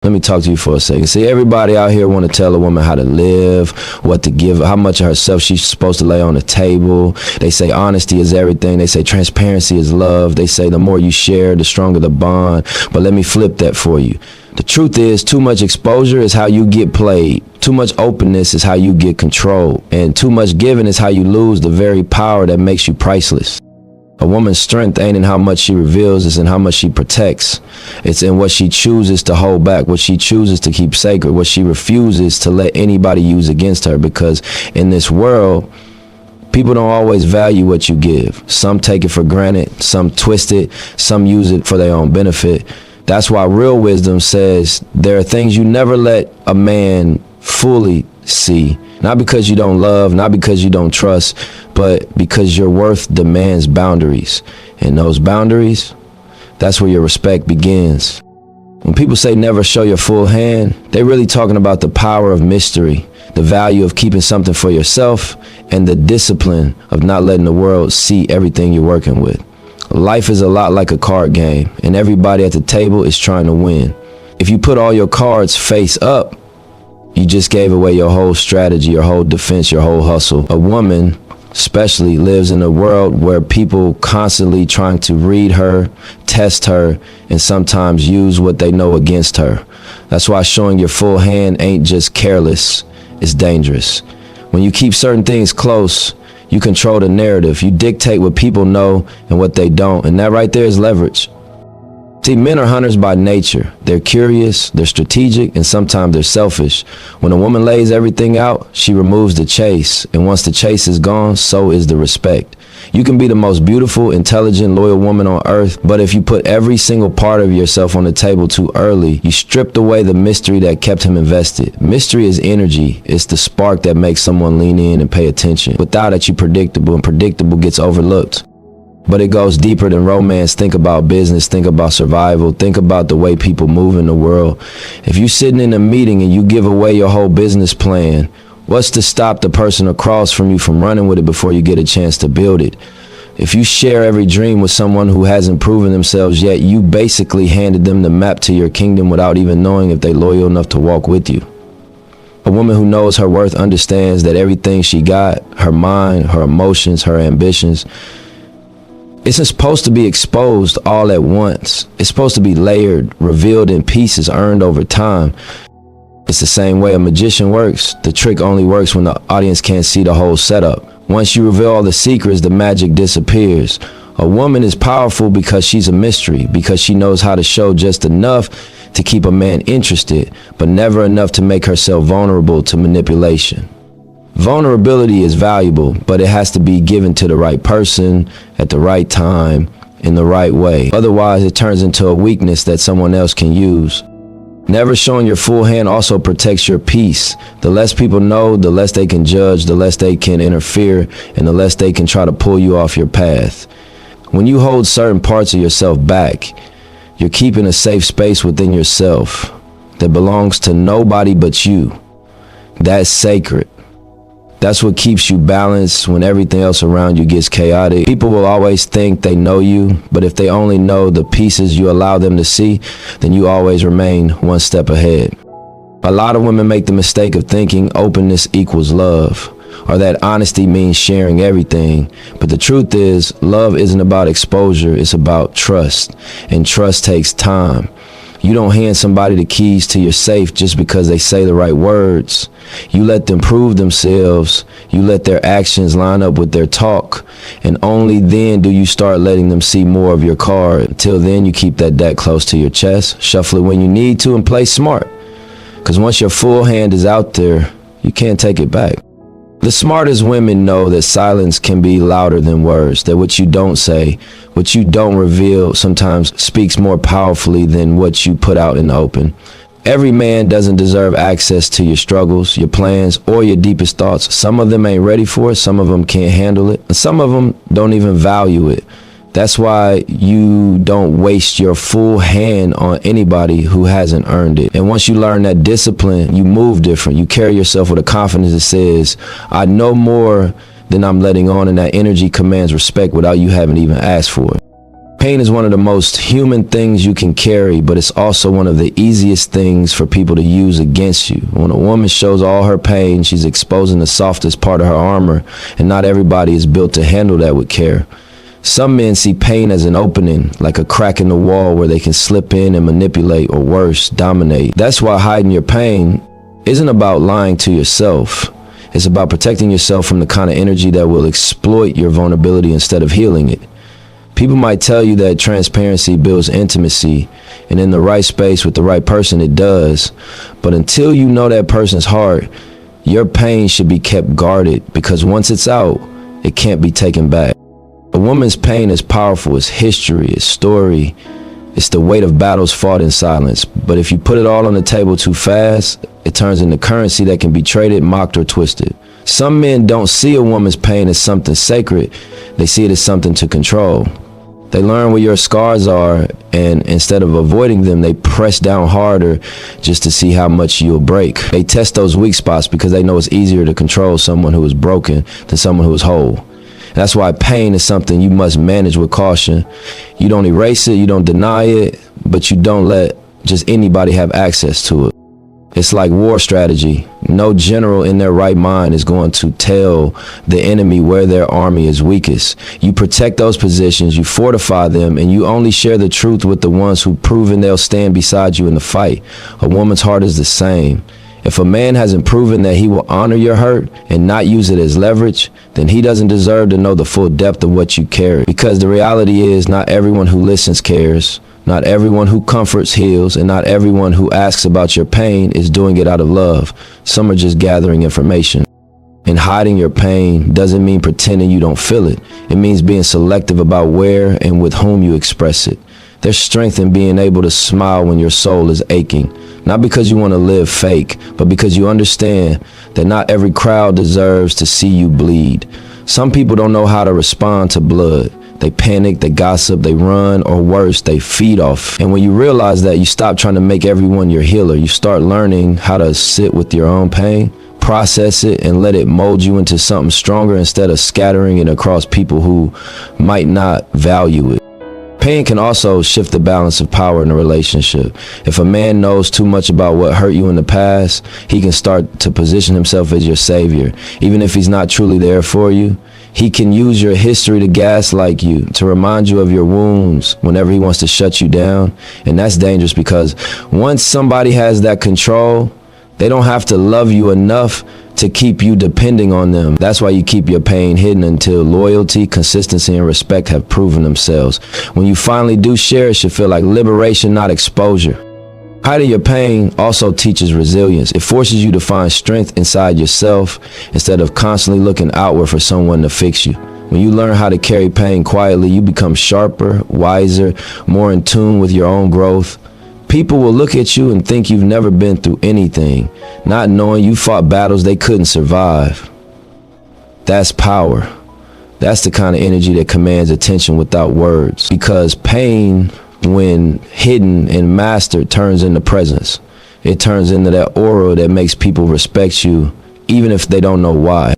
Let me talk to you for a second. See, everybody out here want to tell a woman how to live, what to give, how much of herself she's supposed to lay on the table. They say honesty is everything. They say transparency is love. They say the more you share, the stronger the bond. But let me flip that for you. The truth is, too much exposure is how you get played. Too much openness is how you get controlled. And too much giving is how you lose the very power that makes you priceless. A woman's strength ain't in how much she reveals, it's in how much she protects. It's in what she chooses to hold back, what she chooses to keep sacred, what she refuses to let anybody use against her. Because in this world, people don't always value what you give. Some take it for granted, some twist it, some use it for their own benefit. That's why real wisdom says there are things you never let a man fully see. Not because you don't love, not because you don't trust, but because your worth demands boundaries. And those boundaries, that's where your respect begins. When people say never show your full hand, they're really talking about the power of mystery, the value of keeping something for yourself, and the discipline of not letting the world see everything you're working with. Life is a lot like a card game, and everybody at the table is trying to win. If you put all your cards face up, you just gave away your whole strategy, your whole defense, your whole hustle. A woman, especially, lives in a world where people constantly trying to read her, test her, and sometimes use what they know against her. That's why showing your full hand ain't just careless, it's dangerous. When you keep certain things close, you control the narrative. You dictate what people know and what they don't, and that right there is leverage. See, men are hunters by nature. They're curious, they're strategic, and sometimes they're selfish. When a woman lays everything out, she removes the chase. And once the chase is gone, so is the respect. You can be the most beautiful, intelligent, loyal woman on earth, but if you put every single part of yourself on the table too early, you stripped away the mystery that kept him invested. Mystery is energy. It's the spark that makes someone lean in and pay attention. Without it, you're predictable, and predictable gets overlooked. But it goes deeper than romance. Think about business, think about survival, think about the way people move in the world. If you're sitting in a meeting and you give away your whole business plan, what's to stop the person across from you from running with it before you get a chance to build it? If you share every dream with someone who hasn't proven themselves yet, you basically handed them the map to your kingdom without even knowing if they're loyal enough to walk with you. A woman who knows her worth understands that everything she got, her mind, her emotions, her ambitions, isn't supposed to be exposed all at once. It's supposed to be layered, revealed in pieces, earned over time. It's the same way a magician works. The trick only works when the audience can't see the whole setup. Once you reveal all the secrets, the magic disappears. A woman is powerful because she's a mystery, because she knows how to show just enough to keep a man interested, but never enough to make herself vulnerable to manipulation. Vulnerability is valuable, but it has to be given to the right person at the right time in the right way. Otherwise, it turns into a weakness that someone else can use. Never showing your full hand also protects your peace. The less people know, the less they can judge, the less they can interfere, and the less they can try to pull you off your path. When you hold certain parts of yourself back, you're keeping a safe space within yourself that belongs to nobody but you. That's sacred. That's what keeps you balanced when everything else around you gets chaotic. People will always think they know you, but if they only know the pieces you allow them to see, then you always remain one step ahead. A lot of women make the mistake of thinking openness equals love, or that honesty means sharing everything. But the truth is, love isn't about exposure, it's about trust, and trust takes time. You don't hand somebody the keys to your safe just because they say the right words. You let them prove themselves. You let their actions line up with their talk. And only then do you start letting them see more of your card. Until then, you keep that deck close to your chest, shuffle it when you need to, and play smart. Because once your full hand is out there, you can't take it back. The smartest women know that silence can be louder than words, that what you don't say, what you don't reveal sometimes speaks more powerfully than what you put out in the open. Every man doesn't deserve access to your struggles, your plans, or your deepest thoughts. Some of them ain't ready for it, some of them can't handle it, and some of them don't even value it. That's why you don't waste your full hand on anybody who hasn't earned it. And once you learn that discipline, you move different. You carry yourself with a confidence that says, I know more than I'm letting on, and that energy commands respect without you having even asked for it. Pain is one of the most human things you can carry, but it's also one of the easiest things for people to use against you. When a woman shows all her pain, she's exposing the softest part of her armor, and not everybody is built to handle that with care. Some men see pain as an opening, like a crack in the wall where they can slip in and manipulate, or worse, dominate. That's why hiding your pain isn't about lying to yourself. It's about protecting yourself from the kind of energy that will exploit your vulnerability instead of healing it. People might tell you that transparency builds intimacy, and in the right space with the right person, it does. But until you know that person's heart, your pain should be kept guarded, because once it's out, it can't be taken back. A woman's pain is powerful. It's history, it's story. It's the weight of battles fought in silence. But if you put it all on the table too fast, it turns into currency that can be traded, mocked, or twisted. Some men don't see a woman's pain as something sacred. They see it as something to control. They learn where your scars are, and instead of avoiding them, they press down harder just to see how much you'll break. They test those weak spots because they know it's easier to control someone who is broken than someone who is whole. And that's why pain is something you must manage with caution. You don't erase it, you don't deny it, but you don't let just anybody have access to it. It's like war strategy. No general in their right mind is going to tell the enemy where their army is weakest. You protect those positions, you fortify them, and you only share the truth with the ones who've proven they'll stand beside you in the fight. A woman's heart is the same. If a man hasn't proven that he will honor your hurt and not use it as leverage, then he doesn't deserve to know the full depth of what you carry. Because the reality is, not everyone who listens cares. Not everyone who comforts heals, and not everyone who asks about your pain is doing it out of love. Some are just gathering information. And hiding your pain doesn't mean pretending you don't feel it. It means being selective about where and with whom you express it. There's strength in being able to smile when your soul is aching. Not because you want to live fake, but because you understand that not every crowd deserves to see you bleed. Some people don't know how to respond to blood. They panic, they gossip, they run, or worse, they feed off. And when you realize that, you stop trying to make everyone your healer. You start learning how to sit with your own pain, process it, and let it mold you into something stronger instead of scattering it across people who might not value it. Pain can also shift the balance of power in a relationship. If a man knows too much about what hurt you in the past, he can start to position himself as your savior. Even if he's not truly there for you, he can use your history to gaslight you, to remind you of your wounds whenever he wants to shut you down. And that's dangerous, because once somebody has that control, they don't have to love you enough to keep you depending on them. That's why you keep your pain hidden until loyalty, consistency, and respect have proven themselves. When you finally do share, it should feel like liberation, not exposure. Hiding your pain also teaches resilience. It forces you to find strength inside yourself instead of constantly looking outward for someone to fix you. When you learn how to carry pain quietly, you become sharper, wiser, more in tune with your own growth. People will look at you and think you've never been through anything, not knowing you fought battles they couldn't survive. That's power. That's the kind of energy that commands attention without words. Because pain, when hidden and mastered, turns into presence. It turns into that aura that makes people respect you, even if they don't know why.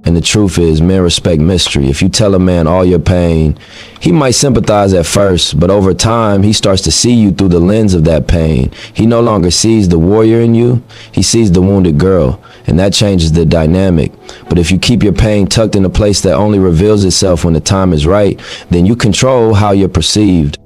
And the truth is, men respect mystery. If you tell a man all your pain, he might sympathize at first, but over time, he starts to see you through the lens of that pain. He no longer sees the warrior in you, he sees the wounded girl, and that changes the dynamic. But if you keep your pain tucked in a place that only reveals itself when the time is right, then you control how you're perceived.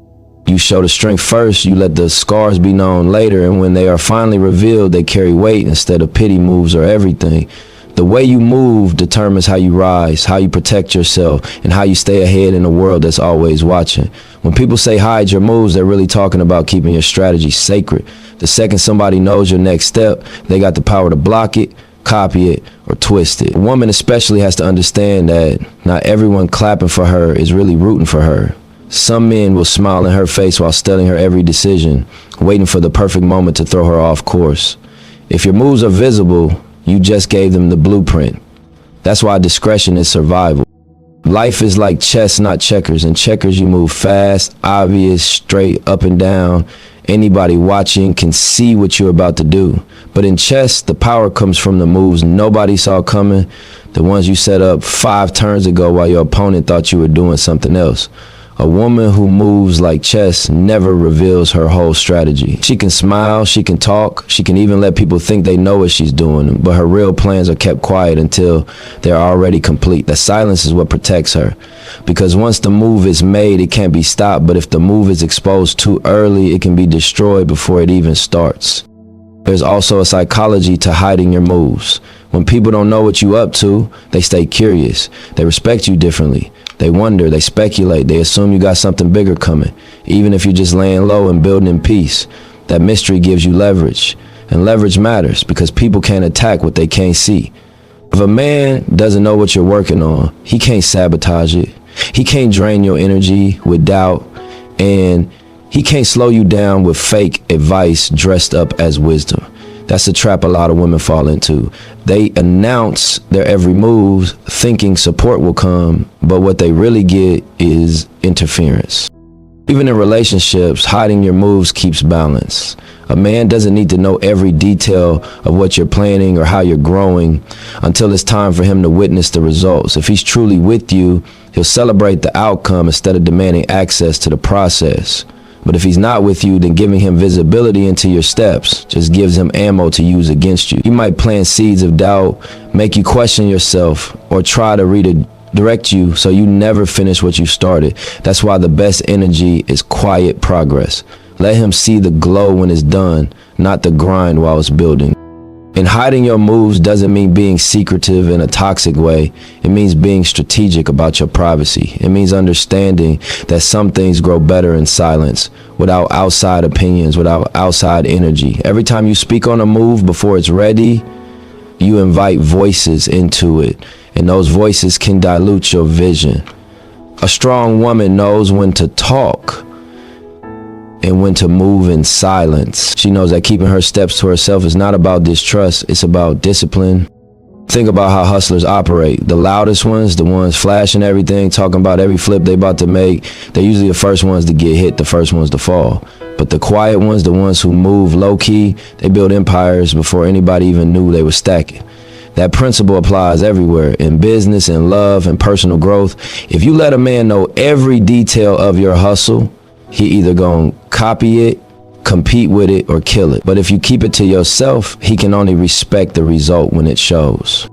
You show the strength first, you let the scars be known later, and when they are finally revealed, they carry weight instead of pity moves or everything. The way you move determines how you rise, how you protect yourself, and how you stay ahead in a world that's always watching. When people say hide your moves, they're really talking about keeping your strategy sacred. The second somebody knows your next step, they got the power to block it, copy it, or twist it. A woman especially has to understand that not everyone clapping for her is really rooting for her. Some men will smile in her face while studying her every decision, waiting for the perfect moment to throw her off course. If your moves are visible, you just gave them the blueprint. That's why discretion is survival. Life is like chess, not checkers. In checkers, you move fast, obvious, straight, up and down. Anybody watching can see what you're about to do. But in chess, the power comes from the moves nobody saw coming, the ones you set up 5 turns ago while your opponent thought you were doing something else. A woman who moves like chess never reveals her whole strategy. She can smile, she can talk, she can even let people think they know what she's doing, but her real plans are kept quiet until they're already complete. The silence is what protects her. Because once the move is made, it can't be stopped, but if the move is exposed too early, it can be destroyed before it even starts. There's also a psychology to hiding your moves. When people don't know what you up to, they stay curious. They respect you differently. They wonder, they speculate, they assume you got something bigger coming. Even if you're just laying low and building in peace, that mystery gives you leverage. And leverage matters because people can't attack what they can't see. If a man doesn't know what you're working on, he can't sabotage it. He can't drain your energy with doubt, and he can't slow you down with fake advice dressed up as wisdom. That's a trap a lot of women fall into. They announce their every move thinking support will come, but what they really get is interference. Even in relationships, hiding your moves keeps balance. A man doesn't need to know every detail of what you're planning or how you're growing until it's time for him to witness the results. If he's truly with you, he'll celebrate the outcome instead of demanding access to the process. But if he's not with you, then giving him visibility into your steps just gives him ammo to use against you. You might plant seeds of doubt, make you question yourself, or try to redirect you so you never finish what you started. That's why the best energy is quiet progress. Let him see the glow when it's done, not the grind while it's building. And hiding your moves doesn't mean being secretive in a toxic way. It means being strategic about your privacy. It means understanding that some things grow better in silence, without outside opinions, without outside energy. Every time you speak on a move before it's ready, you invite voices into it, and those voices can dilute your vision. A strong woman knows when to talk and when to move in silence. She knows that keeping her steps to herself is not about distrust, it's about discipline. Think about how hustlers operate. The loudest ones, the ones flashing everything, talking about every flip they about to make, they're usually the first ones to get hit, the first ones to fall. But the quiet ones, the ones who move low-key, they build empires before anybody even knew they were stacking. That principle applies everywhere, in business, in love, and personal growth. If you let a man know every detail of your hustle, he either gonna copy it, compete with it, or kill it. But if you keep it to yourself, he can only respect the result when it shows.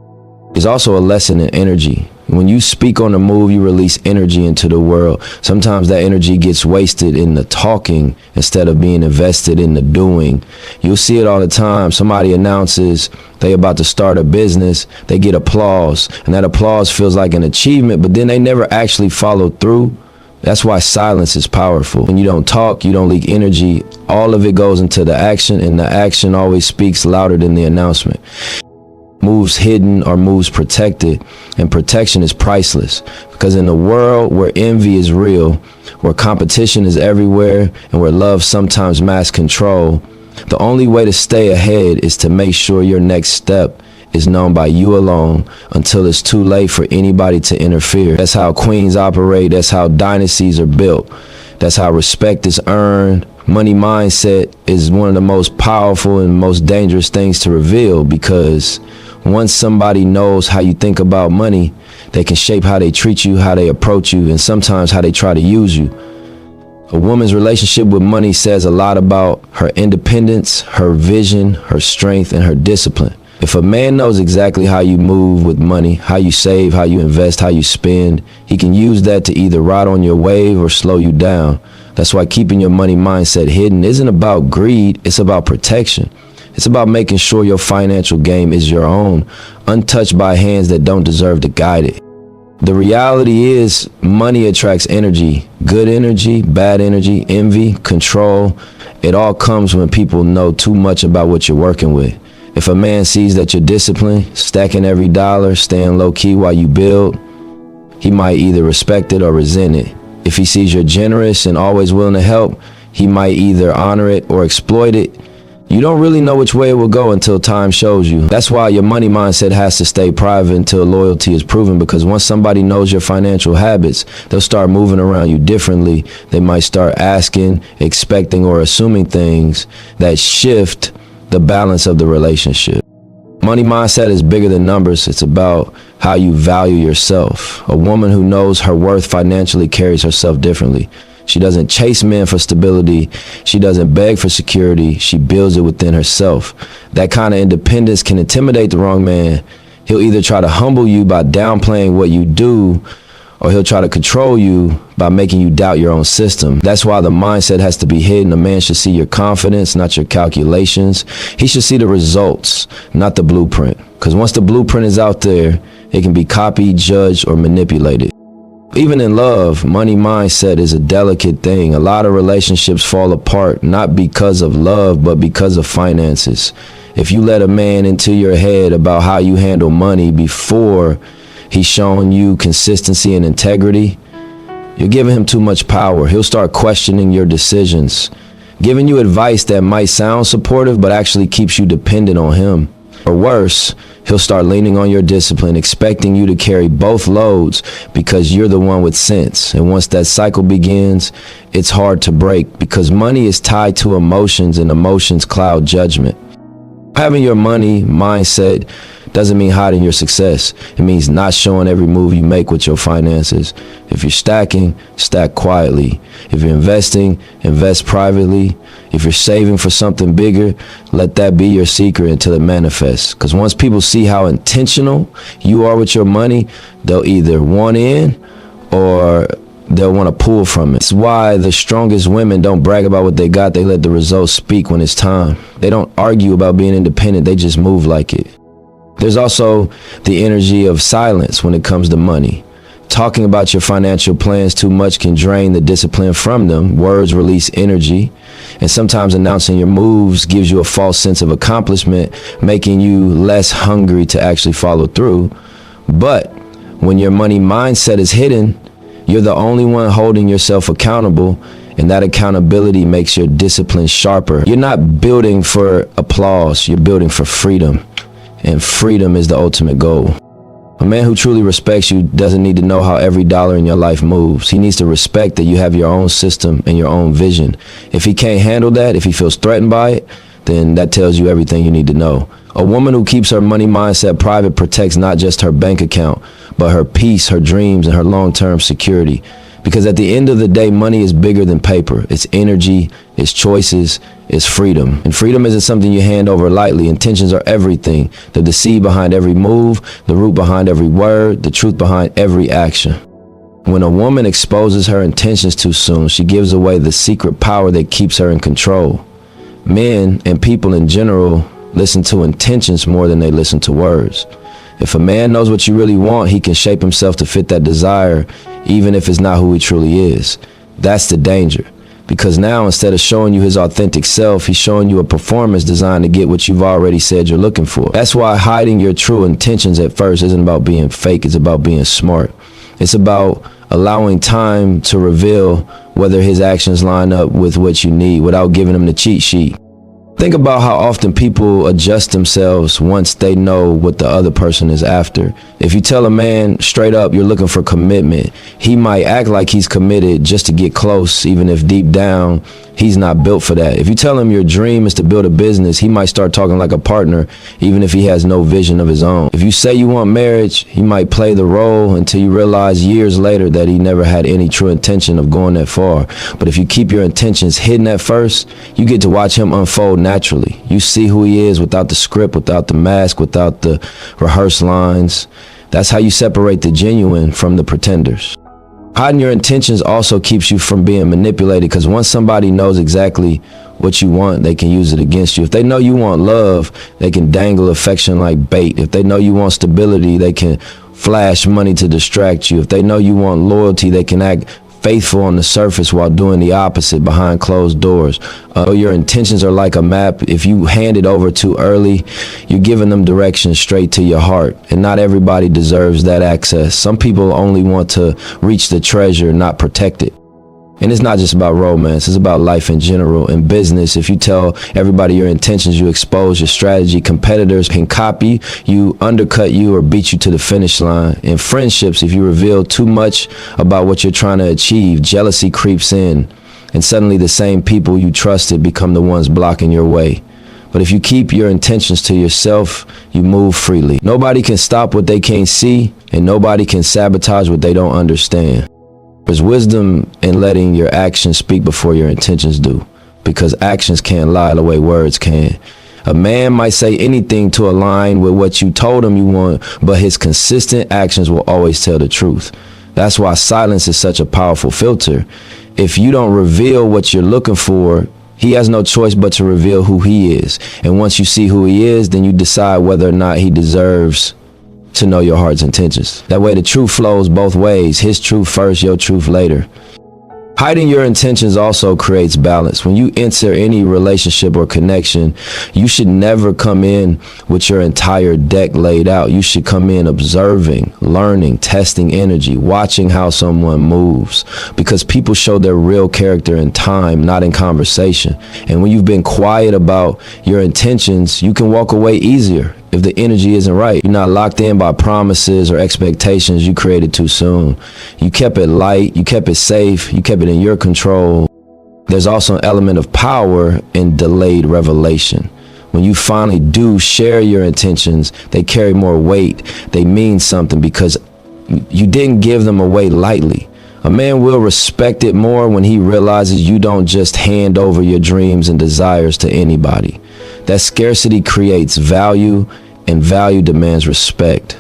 There's also a lesson in energy. When you speak on the move, you release energy into the world. Sometimes that energy gets wasted in the talking instead of being invested in the doing. You'll see it all the time. Somebody announces they about to start a business, they get applause, and that applause feels like an achievement, but then they never actually follow through. That's why silence is powerful. When you don't talk, you don't leak energy. All of it goes into the action, and the action always speaks louder than the announcement. Moves hidden or moves protected, and protection is priceless. Because in a world where envy is real, where competition is everywhere, and where love sometimes masks control, the only way to stay ahead is to make sure your next step is known by you alone until it's too late for anybody to interfere. That's how queens operate. That's how dynasties are built. That's how respect is earned. Money mindset is one of the most powerful and most dangerous things to reveal, because once somebody knows how you think about money, they can shape how they treat you, how they approach you, and sometimes how they try to use you. A woman's relationship with money says a lot about her independence, her vision, her strength, and her discipline. If a man knows exactly how you move with money, how you save, how you invest, how you spend, he can use that to either ride on your wave or slow you down. That's why keeping your money mindset hidden isn't about greed, it's about protection. It's about making sure your financial game is your own, untouched by hands that don't deserve to guide it. The reality is, money attracts energy, good energy, bad energy, envy, control. It all comes when people know too much about what you're working with. If a man sees that you're disciplined, stacking every dollar, staying low-key while you build, he might either respect it or resent it. If he sees you're generous and always willing to help, he might either honor it or exploit it. You don't really know which way it will go until time shows you. That's why your money mindset has to stay private until loyalty is proven, because once somebody knows your financial habits, they'll start moving around you differently. They might start asking, expecting, or assuming things that shift the balance of the relationship. money mindset is bigger than numbers. It's about how you value yourself. A woman who knows her worth financially carries herself differently. She doesn't chase men for stability. She doesn't beg for security. She builds it within herself. That kind of independence can intimidate the wrong man. He'll either try to humble you by downplaying what you do, or he'll try to control you by making you doubt your own system. That's why the mindset has to be hidden. A man should see your confidence, not your calculations. He should see the results, not the blueprint. Because once the blueprint is out there, it can be copied, judged, or manipulated. Even in love, money mindset is a delicate thing. A lot of relationships fall apart, not because of love, but because of finances. If you let a man into your head about how you handle money before he's showing you consistency and integrity, you're giving him too much power. He'll start questioning your decisions, giving you advice that might sound supportive, but actually keeps you dependent on him. Or worse, he'll start leaning on your discipline, expecting you to carry both loads because you're the one with sense. And once that cycle begins, it's hard to break because money is tied to emotions and emotions cloud judgment. Having your money mindset doesn't mean hiding your success. It means not showing every move you make with your finances. If you're stacking, stack quietly. If you're investing, invest privately. If you're saving for something bigger, let that be your secret until it manifests. Because once people see how intentional you are with your money, they'll either want in or they'll want to pull from it. It's why the strongest women don't brag about what they got. They let the results speak when it's time. They don't argue about being independent. They just move like it. There's also the energy of silence when it comes to money. Talking about your financial plans too much can drain the discipline from them. Words release energy, and sometimes announcing your moves gives you a false sense of accomplishment, making you less hungry to actually follow through. But when your money mindset is hidden, you're the only one holding yourself accountable, and that accountability makes your discipline sharper. You're not building for applause, you're building for freedom. And freedom is the ultimate goal. A man who truly respects you doesn't need to know how every dollar in your life moves. He needs to respect that you have your own system and your own vision. If he can't handle that, if he feels threatened by it, then that tells you everything you need to know. A woman who keeps her money mindset private protects not just her bank account, but her peace, her dreams, and her long-term security. Because at the end of the day, money is bigger than paper. It's energy, it's choices, it's freedom. And freedom isn't something you hand over lightly. Intentions are everything. They're the seed behind every move, the root behind every word, the truth behind every action. When a woman exposes her intentions too soon, she gives away the secret power that keeps her in control. Men and people in general listen to intentions more than they listen to words. If a man knows what you really want, he can shape himself to fit that desire, even if it's not who he truly is. That's the danger. Because now, instead of showing you his authentic self, he's showing you a performance designed to get what you've already said you're looking for. That's why hiding your true intentions at first isn't about being fake. It's about being smart. It's about allowing time to reveal whether his actions line up with what you need without giving him the cheat sheet. Think about how often people adjust themselves once they know what the other person is after. If you tell a man straight up you're looking for commitment, he might act like he's committed just to get close, even if deep down he's not built for that. If you tell him your dream is to build a business, he might start talking like a partner, even if he has no vision of his own. If you say you want marriage, he might play the role until you realize years later that he never had any true intention of going that far. But if you keep your intentions hidden at first, you get to watch him unfold naturally. You see who he is without the script, without the mask, without the rehearsed lines. That's how you separate the genuine from the pretenders. Hiding your intentions also keeps you from being manipulated, because once somebody knows exactly what you want, they can use it against you. If they know you want love, they can dangle affection like bait. If they know you want stability, they can flash money to distract you. If they know you want loyalty, they can act faithful on the surface while doing the opposite behind closed doors. Your intentions are like a map. If you hand it over too early, you're giving them direction straight to your heart. And not everybody deserves that access. Some people only want to reach the treasure, not protect it. And it's not just about romance, it's about life in general. In business, if you tell everybody your intentions, you expose your strategy. Competitors can copy you, undercut you, or beat you to the finish line. In friendships, if you reveal too much about what you're trying to achieve, jealousy creeps in, and suddenly the same people you trusted become the ones blocking your way. But if you keep your intentions to yourself, you move freely. Nobody can stop what they can't see, and nobody can sabotage what they don't understand. There's wisdom in letting your actions speak before your intentions do, because actions can't lie the way words can. A man might say anything to align with what you told him you want, but his consistent actions will always tell the truth. That's why silence is such a powerful filter. If you don't reveal what you're looking for, he has no choice but to reveal who he is. And once you see who he is, then you decide whether or not he deserves to know your heart's intentions. That way the truth flows both ways. His truth first, your truth later. Hiding your intentions also creates balance. When you enter any relationship or connection, you should never come in with your entire deck laid out. You should come in observing, learning, testing energy, watching how someone moves, because people show their real character in time, not in conversation. And when you've been quiet about your intentions, you can walk away easier. If the energy isn't right, you're not locked in by promises or expectations you created too soon. You kept it light, you kept it safe, you kept it in your control. There's also an element of power in delayed revelation. When you finally do share your intentions, they carry more weight. They mean something because you didn't give them away lightly. A man will respect it more when he realizes you don't just hand over your dreams and desires to anybody. That scarcity creates value, and value demands respect.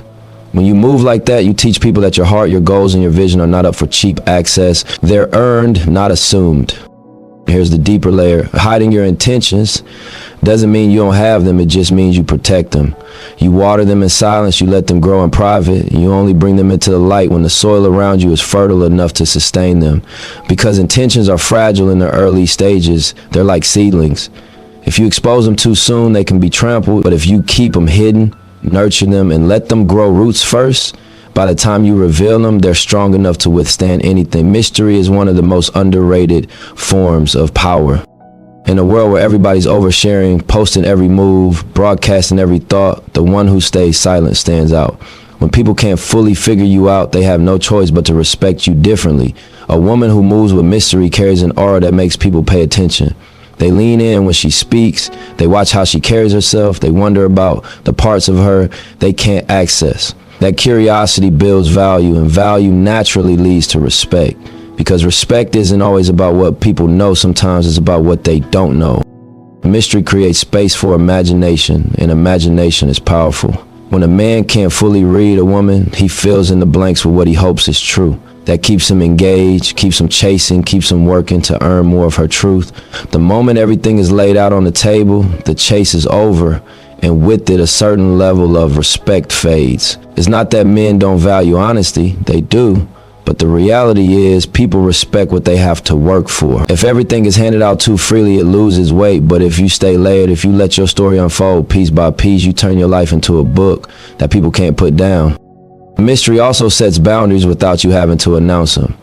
When you move like that, you teach people that your heart, your goals, and your vision are not up for cheap access. They're earned, not assumed. Here's the deeper layer. Hiding your intentions doesn't mean you don't have them. It just means you protect them. You water them in silence. You let them grow in private. You only bring them into the light when the soil around you is fertile enough to sustain them. Because intentions are fragile in their early stages. They're like seedlings. If you expose them too soon, they can be trampled. But if you keep them hidden, nurture them, and let them grow roots first, by the time you reveal them, they're strong enough to withstand anything. Mystery is one of the most underrated forms of power. In a world where everybody's oversharing, posting every move, broadcasting every thought, the one who stays silent stands out. When people can't fully figure you out, they have no choice but to respect you differently. A woman who moves with mystery carries an aura that makes people pay attention. They lean in when she speaks. They watch how she carries herself. They wonder about the parts of her they can't access. That curiosity builds value, and value naturally leads to respect. Because respect isn't always about what people know. Sometimes it's about what they don't know. Mystery creates space for imagination, and imagination is powerful. When a man can't fully read a woman, he fills in the blanks with what he hopes is true. That keeps him engaged, keeps him chasing, keeps him working to earn more of her truth. The moment everything is laid out on the table, the chase is over, and with it a certain level of respect fades. It's not that men don't value honesty, they do, but the reality is people respect what they have to work for. If everything is handed out too freely, it loses weight, but if you stay layered, if you let your story unfold piece by piece, you turn your life into a book that people can't put down. Mystery also sets boundaries without you having to announce them.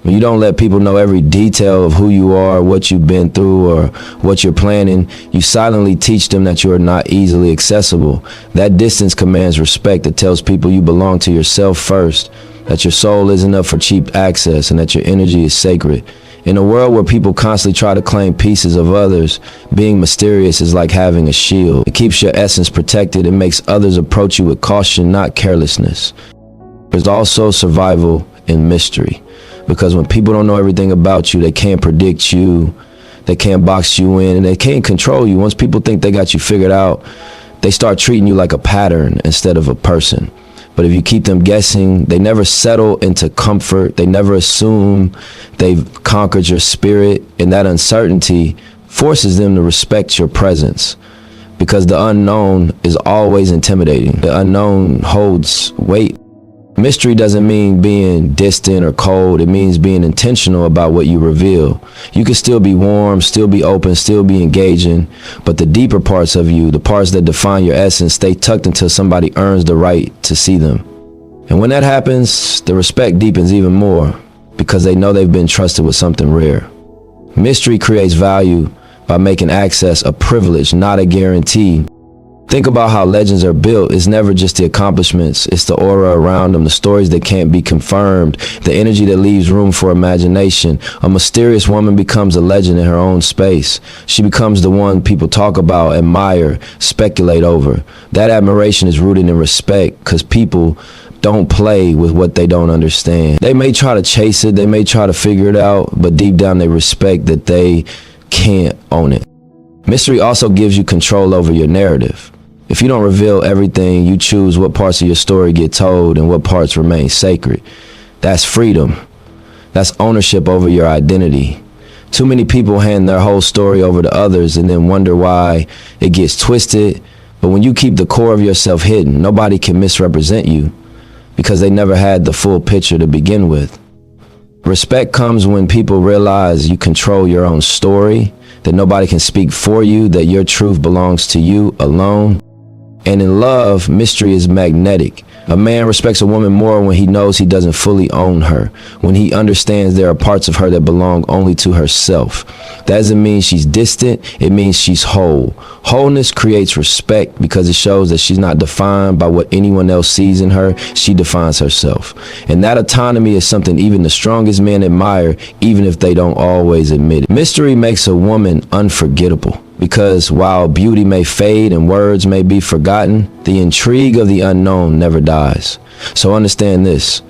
When you don't let people know every detail of who you are, what you've been through, or what you're planning, you silently teach them that you are not easily accessible. That distance commands respect. It tells people you belong to yourself first, that your soul isn't up for cheap access, and that your energy is sacred. In a world where people constantly try to claim pieces of others, being mysterious is like having a shield. It keeps your essence protected. It makes others approach you with caution, not carelessness. There's also survival in mystery, because when people don't know everything about you, they can't predict you, they can't box you in, and they can't control you. Once people think they got you figured out, they start treating you like a pattern instead of a person. But if you keep them guessing, they never settle into comfort. They never assume they've conquered your spirit, and that uncertainty forces them to respect your presence, because the unknown is always intimidating. The unknown holds weight. Mystery doesn't mean being distant or cold. It means being intentional about what you reveal. You can still be warm, still be open, still be engaging, but the deeper parts of you, the parts that define your essence, stay tucked until somebody earns the right to see them. And when that happens, the respect deepens even more, because they know they've been trusted with something rare. Mystery creates value by making access a privilege, not a guarantee. Think about how legends are built. It's never just the accomplishments. It's the aura around them, the stories that can't be confirmed, the energy that leaves room for imagination. A mysterious woman becomes a legend in her own space. She becomes the one people talk about, admire, speculate over. That admiration is rooted in respect, because people don't play with what they don't understand. They may try to chase it, they may try to figure it out, but deep down they respect that they can't own it. Mystery also gives you control over your narrative. If you don't reveal everything, you choose what parts of your story get told and what parts remain sacred. That's freedom. That's ownership over your identity. Too many people hand their whole story over to others and then wonder why it gets twisted. But when you keep the core of yourself hidden, nobody can misrepresent you because they never had the full picture to begin with. Respect comes when people realize you control your own story, that nobody can speak for you, that your truth belongs to you alone. And in love, mystery is magnetic. A man respects a woman more when he knows he doesn't fully own her, when he understands there are parts of her that belong only to herself. That doesn't mean she's distant, it means she's whole. Wholeness creates respect because it shows that she's not defined by what anyone else sees in her, she defines herself. And that autonomy is something even the strongest men admire, even if they don't always admit it. Mystery makes a woman unforgettable. Because while beauty may fade and words may be forgotten, the intrigue of the unknown never dies. So understand this.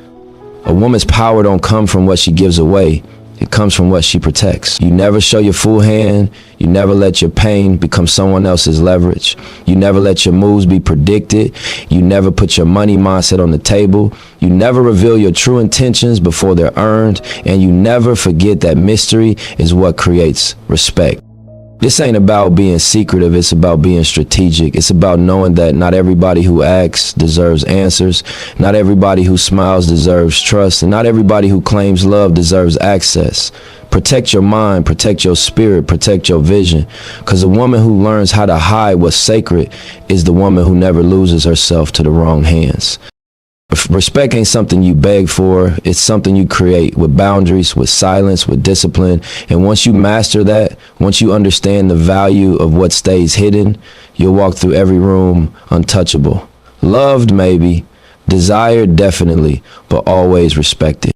A woman's power don't come from what she gives away. It comes from what she protects. You never show your full hand. You never let your pain become someone else's leverage. You never let your moves be predicted. You never put your money mindset on the table. You never reveal your true intentions before they're earned. And you never forget that mystery is what creates respect. This ain't about being secretive, it's about being strategic. It's about knowing that not everybody who asks deserves answers. Not everybody who smiles deserves trust. And not everybody who claims love deserves access. Protect your mind, protect your spirit, protect your vision. Because a woman who learns how to hide what's sacred is the woman who never loses herself to the wrong hands. Respect ain't something you beg for. It's something you create with boundaries, with silence, with discipline. And once you master that, once you understand the value of what stays hidden, you'll walk through every room untouchable. Loved, maybe. Desired, definitely. But always respected.